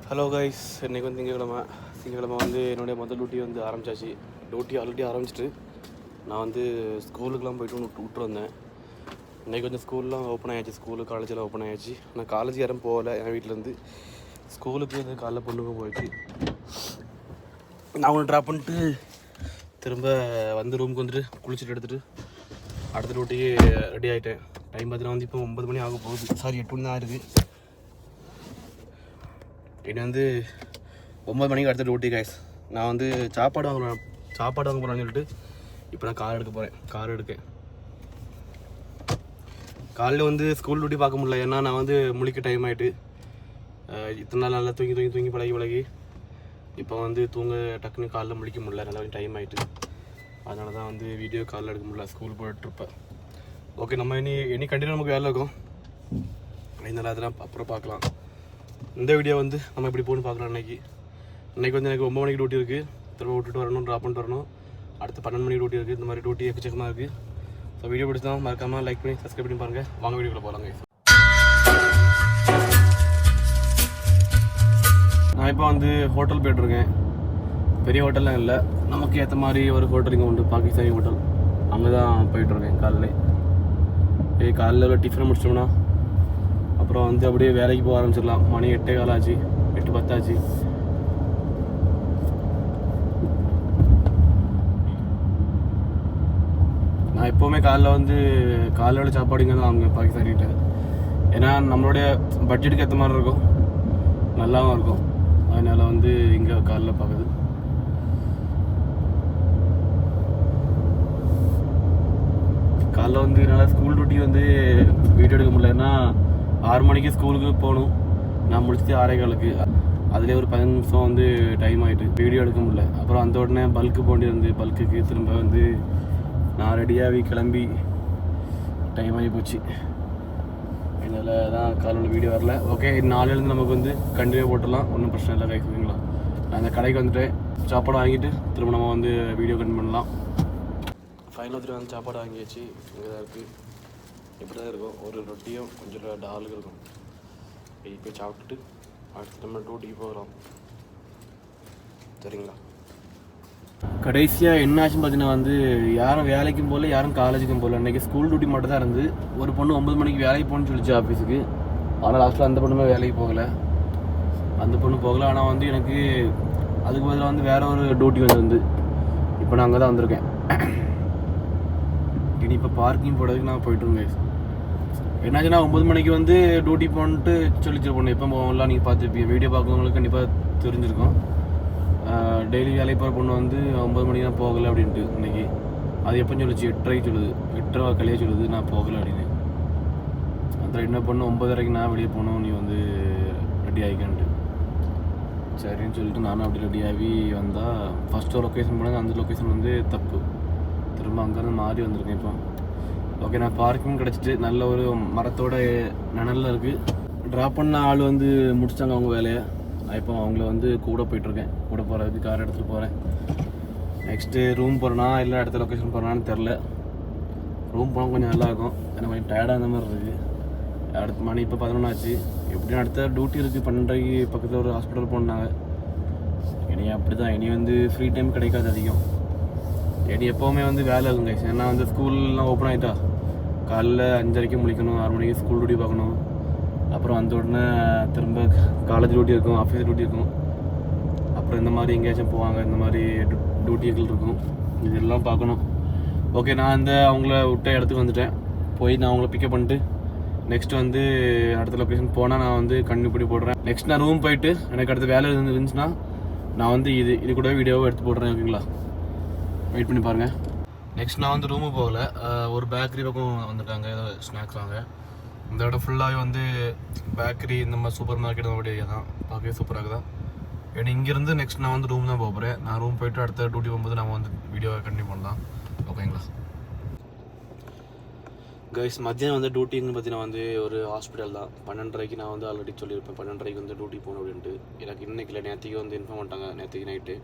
Hello guys, இன்றைக்கி வந்து திங்கக்கிழமை வந்து என்னுடைய முதல் டியூட்டி வந்து ஆரம்பிச்சாச்சு. டியூட்டி ஆல்ரெடி ஆரம்பிச்சிட்டு நான் வந்து ஸ்கூலுக்கெலாம் போய்ட்டு விட்டு வந்தேன். இன்றைக்கி வந்து ஸ்கூல்லாம் ஓப்பன் ஆகிடுச்சு, ஸ்கூலு காலேஜெலாம் ஓப்பன் ஆகிடுச்சு. நான் காலேஜ் யாரும் போகலை, என் வீட்டிலேருந்து ஸ்கூலுக்கு வந்து காலைல பொண்ணுங்க போயிடுச்சு. நான் ஒன்று ட்ராப் பண்ணிட்டு திரும்ப வந்து ரூமுக்கு வந்துட்டு குளிச்சுட்டு எடுத்துகிட்டு அடுத்த டியூட்டிக்கு ரெடி ஆகிட்டேன். டைம் பார்த்தீங்கன்னா வந்து இப்போ 9 மணி ஆக போகுது, 8 மணி தான் இருக்குது. இனி வந்து 9 மணிக்கு அடுத்த டியூட்டி கைஸ். நான் வந்து சாப்பாடு வாங்க போகிறேன்னு சொல்லிட்டு இப்போ நான் கார் எடுக்கேன். காலையில் வந்து ஸ்கூல் டியூட்டி பார்க்க முடியல, ஏன்னா நான் வந்து முழிக்க டைம் ஆகிட்டு. இத்தனை நாள் நல்லா தூங்கி பழகி இப்போ வந்து டக்குன்னு காலைல முழிக்க முடியல, நல்லா டைம் ஆகிட்டு. அதனால தான் வந்து வீடியோ காலில் எடுக்க முடியல, ஸ்கூல் போய்ட்டுருப்பேன். ஓகே, நம்ம இனி கண்டினியூ நமக்கு வேலை இருக்கும். இதனால் அதெல்லாம் அப்புறம் பார்க்கலாம். இந்த வீடியோ வந்து நம்ம எப்படி போகணும்னு பார்க்கலாம். இன்றைக்கி வந்து எனக்கு 9 மணிக்கு டியூட்டி இருக்குது, திரும்ப விட்டுட்டு வரணும், ட்ராப் பண்ணிட்டு வரணும். அடுத்து 12 மணிக்கு டியூட்டி இருக்குது. இந்த மாதிரி டியூட்டி எக்கச்சக்கமாக இருக்குது. ஸோ வீடியோ பிடிச்சா மறக்காமல் லைக் பண்ணி சப்ஸ்கிரைப் பண்ணி பாருங்கள். வாங்க வீடியோக்குள்ள போகலாங்க. நான் இப்போ வந்து ஹோட்டல் போய்ட்டுருக்கேன். பெரிய ஹோட்டல்லாம் இல்லை, நமக்கு ஏற்ற மாதிரி ஒரு ஹோட்டல் இங்கே உண்டு, பாகிஸ்தானி ஹோட்டல். அங்கே தான் போய்ட்டுருக்கேன். காலையில் டிஃபனை முடிச்சோம்னா அப்புறம் வந்து அப்படியே வேலைக்கு போக ஆரம்பிச்சிடலாம். மணி 8:15 ஆச்சு, 8:10 ஆச்சு. நான் எப்போவுமே காலையோட சாப்பாடு இங்கே தான் வாங்குவேன் பாகிஸ்தானிகிட்ட. ஏன்னா நம்மளுடைய பட்ஜெட்டுக்கு ஏற்ற மாதிரி இருக்கும், நல்லாவும் இருக்கும். அதனால் வந்து இங்கே காலைல பார்க்குது. காலைல வந்து என்னால் ஸ்கூல் டியூட்டி வந்து வீடியோ எடுக்க முடியல. ஏன்னா 6 மணிக்கு ஸ்கூலுக்கு போகணும், நான் முடிச்சுட்டு 6:15. அதிலே ஒரு 15 நிமிஷம் வந்து டைம் ஆகிட்டு வீடியோ எடுக்க முடியல. அப்புறம் அந்த உடனே பல்க்கு போண்டி பல்க்குக்கு திரும்ப வந்து நான் ரெடியாகி கிளம்பி டைம் ஆகி போச்சு. இதனால் தான் காலையில் வீடியோ வரல. ஓகே, நாளையிலேருந்து நமக்கு வந்து கண்டினியூ போட்டுடலாம், ஒன்றும் பிரச்சனை இல்லை கைக்குங்களா. நான் அந்த கடைக்கு வந்துட்டேன், சாப்பாடு வாங்கிட்டு திரும்ப நம்ம வந்து வீடியோ கண்டினியூ பண்ணலாம். ஃபைனல் வந்து சாப்பாடு வாங்கியாச்சு. இங்கே தான் இருக்குது, இப்படி தான் இருக்கும். ஒரு ரொட்டியும் கொஞ்சம் டாலுக்கு இருக்கும். இப்போ சாப்பிட்டுட்டு அடுத்து நம்ம டியூட்டிக்கு போகிறோம், சரிங்களா. கடைசியாக என்ன ஆச்சுன்னு பார்த்தீங்கன்னா வந்து யாரும் வேலைக்கும் போகல, யாரும் காலேஜுக்கும் போகல. இன்றைக்கி ஸ்கூல் டியூட்டி மட்டும் தான் இருந்து. ஒரு பொண்ணு 9 மணிக்கு வேலைக்கு போகணுன்னு சொல்லிச்சு ஆஃபீஸுக்கு. ஆனால் லாஸ்ட்டில் அந்த பொண்ணுமே வேலைக்கு போகலை. ஆனால் வந்து எனக்கு அதுக்கு பதிலாக வந்து வேறு ஒரு டியூட்டி வந்து இப்போ நான் அங்கே தான் வந்திருக்கேன். இனி இப்போ பார்க்கிங் போடுறதுக்கு நான் போய்ட்டுருங்க. என்னாச்சுன்னா 9 மணிக்கு வந்து டியூட்டி போன்ட்டு சொல்லிச்சு பொண்ணு. எப்போ போகலாம் நீங்கள் பார்த்துருப்பீங்க, வீடியோ பார்க்குறவங்களுக்கு கண்டிப்பாக தெரிஞ்சிருக்கும். டெய்லி வேலைக்கு போகிற பொண்ணு வந்து 9 மணிக்கு தான் போகலை அப்படின்ட்டு. இன்றைக்கி அது எப்போன்னு சொல்லிச்சு, 8:30 சொல்லுது, 8:30 கலையே சொல்லுது நான் போகலை அப்படின்னு. அப்புறம் என்ன பொண்ணு 9:30 நான் வெளியே போகணும், நீ வந்து ரெடி ஆகிக்கன்ட்டு. சரின்னு சொல்லிட்டு நானும் அப்படி ரெடியாகி வந்தால் ஃபஸ்ட்டு ஒரு லொக்கேஷன் போனேன். அந்த லொக்கேஷன் வந்து தப்பு, திரும்ப அங்கேருந்து மாறி வந்திருக்கேன் இப்போ. ஓகே, நான் பார்க்கிங் கிடச்சிட்டு நல்ல ஒரு மரத்தோட நிழலில் இருக்குது. ட்ராப் பண்ண ஆள் வந்து முடிச்சிட்டாங்க அவங்க வேலையை. நான் இப்போ அவங்கள வந்து கூட போயிட்டுருக்கேன். கூட போகிறதுக்கு கார் எடுத்துகிட்டு போகிறேன். நெக்ஸ்ட்டு ரூம் போகிறேன்னா இல்லை அடுத்த லொக்கேஷன் போகிறேன்னான்னு தெரில. ரூம் போனால் கொஞ்சம் நல்லாயிருக்கும், எனக்கு கொஞ்சம் டயர்டாக அந்த மாதிரி இருக்குது. அடுத்த மணி இப்போ 11 ஆச்சு. எப்படியும் அடுத்த டியூட்டி இருக்குது 12:30 பக்கத்தில் ஒரு ஹாஸ்பிட்டல் போனாங்க. இனி அப்படி தான், இனி வந்து ஃப்ரீ டைம் கிடைக்காது அதிகம். இனி எப்போவுமே வந்து வேலை இருக்கும் கைஸ். ஏன்னா வந்து ஸ்கூல்லாம் ஓப்பன் ஆகிட்டா காலைல 5:30 முழிக்கணும், 6 மணிக்கு ஸ்கூல் டியூட்டி பார்க்கணும். அப்புறம் அந்த உடனே திரும்ப காலேஜ் டியூட்டி இருக்கும், ஆஃபீஸ் டியூட்டி இருக்கும். அப்புறம் இந்த மாதிரி எங்கேயாச்சும் போவாங்க, இந்த மாதிரி டியூட்டிகள் இருக்கும், இதெல்லாம் பார்க்கணும். ஓகே, நான் அவங்கள விட்ட இடத்துக்கு வந்துட்டேன். போய் நான் அவங்கள பிக்கப் பண்ணிட்டு நெக்ஸ்ட் வந்து அடுத்த லொக்கேஷன் போனால் நான் வந்து கண்டினியூ பண்ணி போடுறேன். நெக்ஸ்ட் நான் ரூம் போயிட்டு எனக்கு அடுத்த வேலை இருந்துச்சுன்னா நான் வந்து இது கூட வீடியோவை எடுத்து போடுறேன். ஓகேங்களா, வெயிட் பண்ணி பாருங்கள். நெக்ஸ்ட் நான் வந்து ரூமுக்கு போகல, ஒரு பேக்கரி பக்கம் வந்துட்டாங்க, ஏதோ ஸ்நாக்ஸ் வாங்க. இந்த இடம் ஃபுல்லாகவே வந்து பேக்கரி, இந்த மாதிரி சூப்பர் மார்க்கெட் ஏரியா தான், பார்க்கவே சூப்பராக தான். ஏன்னா இங்கேருந்து நெக்ஸ்ட் நான் வந்து ரூம் தான் போகிறேன். நான் ரூம் போயிட்டு அடுத்த டியூட்டி போகும்போது நம்ம வந்து வீடியோவை கண்டினியூ பண்ணலாம். ஓகேங்களா கைஸ். மத்தியானம் வந்து டியூட்டின்னு பார்த்தீங்கன்னா வந்து ஒரு ஹாஸ்பிட்டல் தான். 12:30 நான் வந்து ஆல்ரெடி சொல்லியிருப்பேன் 12:30 வந்து டியூட்டி போகணும் அப்படின்ட்டு. எனக்கு இன்னைக்கு இல்லை, நேற்றுக்கு வந்து இன்ஃபார்ம் பண்ணிட்டாங்க, நேற்றுக்கு நைட்டு.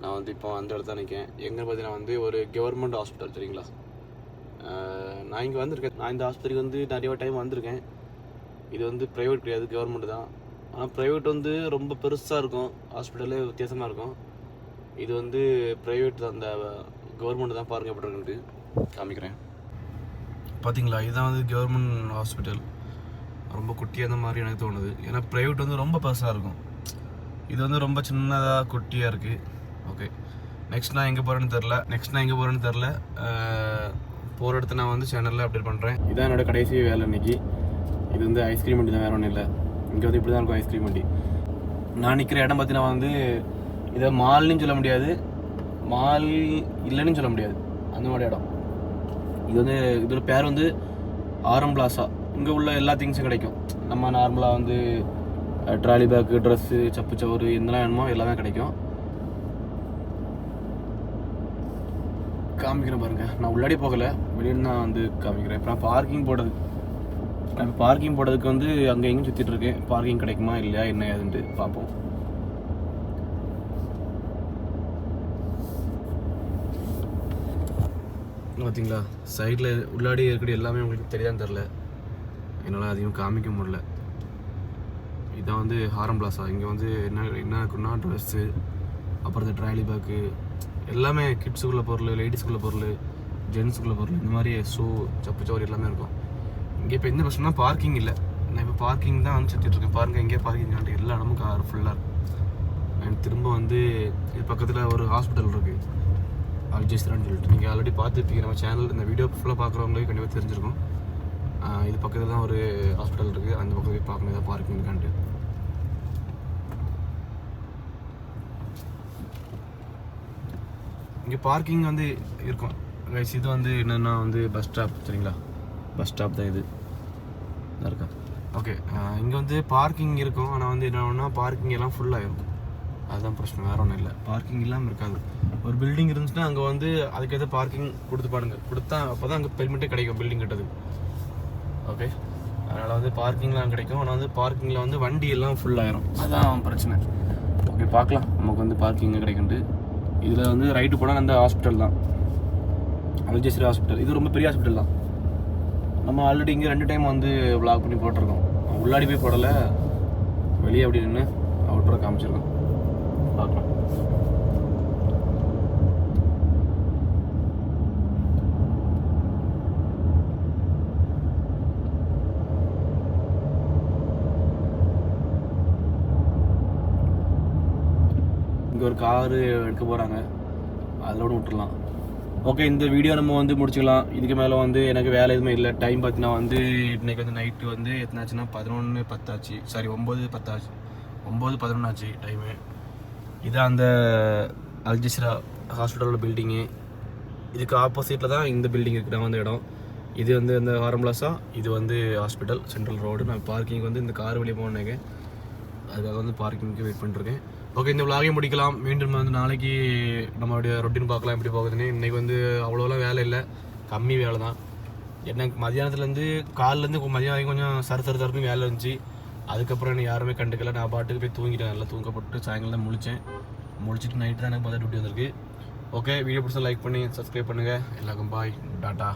நான் வந்து இப்போ அந்த இடத்துல நிற்கேன். எங்கே பார்த்தீங்கன்னா வந்து ஒரு கவர்மெண்ட் ஹாஸ்பிட்டல், சரிங்களா. நான் இங்கே வந்திருக்கேன். நான் இந்த ஹாஸ்பிட்டலுக்கு வந்து நிறைய டைம் வந்திருக்கேன். இது வந்து ப்ரைவேட் கிடையாது, கவர்மெண்ட் தான். ஆனால் ப்ரைவேட் வந்து ரொம்ப பெருசாக இருக்கும், ஹாஸ்பிட்டலே வித்தியாசமாக இருக்கும். இது வந்து ப்ரைவேட் தான், அந்த கவர்மெண்ட் தான் பாருங்கள் எப்படி இருக்குன்ட்டு காமிக்கிறேன். பார்த்தீங்களா, இதுதான் வந்து கவர்மெண்ட் ஹாஸ்பிட்டல். ரொம்ப குட்டியாக அந்த மாதிரி எனக்கு தோணுது. ஏன்னா ப்ரைவேட் வந்து ரொம்ப பெருசாக இருக்கும், இது வந்து ரொம்ப சின்னதாக குட்டியாக இருக்குது. ஓகே, நெக்ஸ்ட் நான் எங்கே போகிறேன்னு தெரில. போகிற இடத்த நான் வந்து சேனலில் அப்டேட் பண்ணுறேன். இதான் என்னோட கடைசி வேலை இன்னைக்கு. இது வந்து ஐஸ்கிரீம் வண்டி தான், வேறு ஒன்றும் இல்லை. இங்கே வந்து இப்படி தான் இருக்கும் ஐஸ்கிரீம் வண்டி. நான் நிற்கிற இடம் பார்த்தீங்கன்னா வந்து இதை மால்னு சொல்ல முடியாது, மால் இல்லைன்னு சொல்ல முடியாது, அந்த மாதிரி இடம். இது வந்து இதோட பேர் வந்து ஆரம் பிளாசா. இங்கே உள்ள எல்லா திங்ஸும் கிடைக்கும். நம்ம நார்மலாக வந்து ட்ராலி பேக்கு, ட்ரெஸ்ஸு, சப்பு சவறு என்னெல்லாம் வேணுமோ எல்லாமே கிடைக்கும். காமிக்கிறேன் பாருங்கள். நான் உள்ளாடி போகலை, வெளியே நான் வந்து காமிக்கிறேன். இப்போ நான் பார்க்கிங் போடுறதுக்கு வந்து அங்கே எங்கேயும் சுற்றிட்டு இருக்கேன். பார்க்கிங் கிடைக்குமா இல்லையா என்ன ஏதுன்ட்டு பார்ப்போம். பார்த்தீங்களா, சைடில் உள்ளாடி இருக்கக்கூடிய எல்லாமே உங்களுக்கு தெரியாதுன்னு தெரில, என்னால் அதிகம் காமிக்க முடியல. இதான் வந்து ஹாரம் பிளாசா. இங்கே வந்து என்ன இருக்குன்னா ட்ரெஸ்ஸு, அப்புறம் இந்த ட்ராலி பேக்கு, எல்லாமே கிட்ஸுக்குள்ள பொருள், லேடிஸுக்குள்ள பொருள், ஜென்ஸுக்குள்ள பொருள், இந்த மாதிரி ஷூ, சப்பு சவறு எல்லாமே இருக்கும். இங்கே இப்போ என்ன பிரச்சனைனா பார்க்கிங் இல்லை. நான் இப்போ பார்க்கிங் தான் வந்து சுற்றிட்டுருக்கேன். பாருங்கள், எங்கேயே பார்க்கிங் காண்டி எல்லா இடமும் கார் ஃபுல்லாக இருக்கும். அண்ட் திரும்ப வந்து இது பக்கத்தில் ஒரு ஹாஸ்பிட்டல் இருக்குது, அல்ஜெசிரான்னு சொல்லிட்டு. நீங்கள் ஆல்ரெடி பார்த்துருப்பீங்க நம்ம சேனல். இந்த வீடியோ ஃபுல்லாக பார்க்குறவங்களுக்கு கண்டிப்பாக தெரிஞ்சிருக்கும். இது பக்கத்தில் தான் ஒரு ஹாஸ்பிட்டல் இருக்குது, அந்த பக்கம் போய் பார்க்கணும் ஏதாவது பார்க்கிங் இருக்கான்ட்டு. இங்கே பார்க்கிங் வந்து இருக்கும் கைஸ். இது வந்து என்னென்னா வந்து பஸ் ஸ்டாப், சரிங்களா? பஸ் ஸ்டாப் தான் இது இருக்கா. ஓகே, இங்கே வந்து பார்க்கிங் இருக்கும். ஆனால் வந்து என்னன்னா பார்க்கிங் எல்லாம் ஃபுல்லாகிடும், அதுதான் பிரச்சனை, வேறு ஒன்றும் இல்லை. பார்க்கிங் இல்லாமல் இருக்காது. ஒரு பில்டிங் இருந்துச்சுன்னா அங்கே வந்து அதுக்கேற்ற பார்க்கிங் கொடுத்தா அப்போ தான் அங்கே பெர்மிட்டே கிடைக்கும் பில்டிங் கட்டது. ஓகே, அதனால் வந்து பார்க்கிங்லாம் கிடைக்கும். ஆனால் வந்து பார்க்கிங்கில் வந்து வண்டி எல்லாம் ஃபுல்லாகிடும், அதுதான் பிரச்சனை. ஓகே, பார்க்கலாம் நமக்கு வந்து பார்க்கிங் கிடைக்குன்ட்டு. இதில் வந்து ரைட்டு போனால் அந்த ஹாஸ்பிட்டல் தான், அல்ஜெசிரா ஹாஸ்பிட்டல். இது ரொம்ப பெரிய ஹாஸ்பிட்டல் தான். நம்ம ஆல்ரெடி இங்கே 2 டைம் வந்து விளாக் பண்ணி போட்டிருக்கோம். உள்ளாடி போய் போடலை, வெளியே அப்படி நின்று அவுட்டரை காமிச்சிருக்கோம். பார்க்கலாம். இங்கே ஒரு காரு எடுக்க போகிறாங்க, அதோட விட்டுடலாம். ஓகே, இந்த வீடியோ நம்ம வந்து முடிச்சுக்கலாம். இதுக்கு மேலே வந்து எனக்கு வேலை எதுவுமே இல்லை. டைம் பார்த்தீங்கன்னா வந்து இன்றைக்கி வந்து நைட்டு வந்து எத்தனாச்சுன்னா 11:10 ஆச்சு. சாரி 9:10 ஆச்சு, 9:11 ஆச்சு டைமு. இதான் அந்த அல்ஜெசிரா ஹாஸ்பிட்டலோட பில்டிங்கு. இதுக்கு ஆப்போசிட்டில் தான் இந்த பில்டிங் இருக்குது, அந்த இடம். இது வந்து அந்த ஹாரம் பிளாசா, இது வந்து ஹாஸ்பிட்டல் சென்ட்ரல் ரோடு. நான் பார்க்கிங் வந்து இந்த கார் வெளியே போனேங்க, அதுக்காக வந்து பார்க்கிங்க்கு வெயிட் பண்ணிருக்கேன். ஓகே, இந்த விலாகை முடிக்கலாம். மீண்டும் வந்து நாளைக்கு நம்மளுடைய ரொட்டீன் பார்க்கலாம் எப்படி போகுதுன்னு. இன்றைக்கி வந்து அவ்வளோலாம் வேலை இல்லை, கம்மி வேலை தான். எனக்கு மதியானத்துலேருந்து காலிலேருந்து மதியம் வரைக்கும் கொஞ்சம் சரசரக்கும் வேலை இருந்துச்சு. அதுக்கப்புறம் எனக்கு யாருமே கண்டுக்கல, நான் பாட்டுக்கு போய் தூங்கிட்டேன். நல்லா தூங்கப்பட்டு சாயங்காலம் தான் முழிச்சிட்டு நைட்டு தான் எனக்கு முதல் டியூட்டி வந்திருக்கு. ஓகே, வீடியோ பிடிச்சா லைக் பண்ணி சப்ஸ்கிரைப் பண்ணுங்கள். எல்லாருக்கும் பாய், டாட்டா.